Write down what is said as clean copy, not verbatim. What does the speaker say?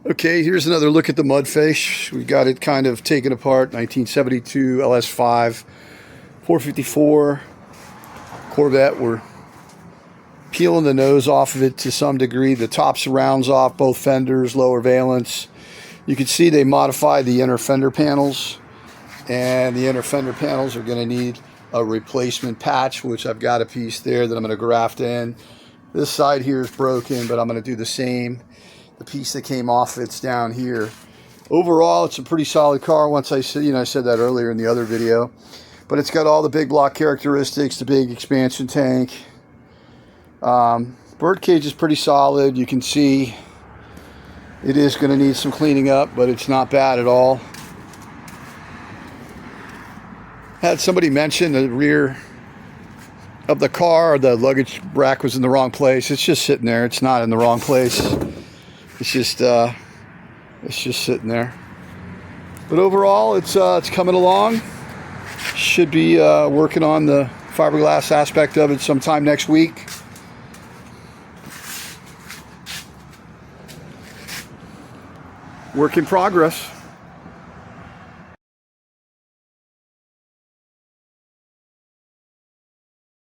Okay, here's another look at the mud face. We got it kind of taken apart. 1972 LS5 454 Corvette. We're peeling the nose off of it to some degree. The top surrounds off both fenders, lower valence. You can see they modified the inner fender panels, and the inner fender panels are going to need a replacement patch, which I've got a piece there that I'm going to graft in. This side here is broken, but I'm going to do the same. The piece that came off it's down here. Overall, it's a pretty solid car. Once I said, I said that earlier in the other video, but it's got all the big block characteristics, the big expansion tank. Birdcage is pretty solid. You can see it is going to need some cleaning up, but it's not bad at all. Had somebody mention the rear of the car, the luggage rack was in the wrong place. It's just sitting there. It's not in the wrong place. It's just sitting there. But overall, it's coming along. Should be working on the fiberglass aspect of it sometime next week. Work in progress.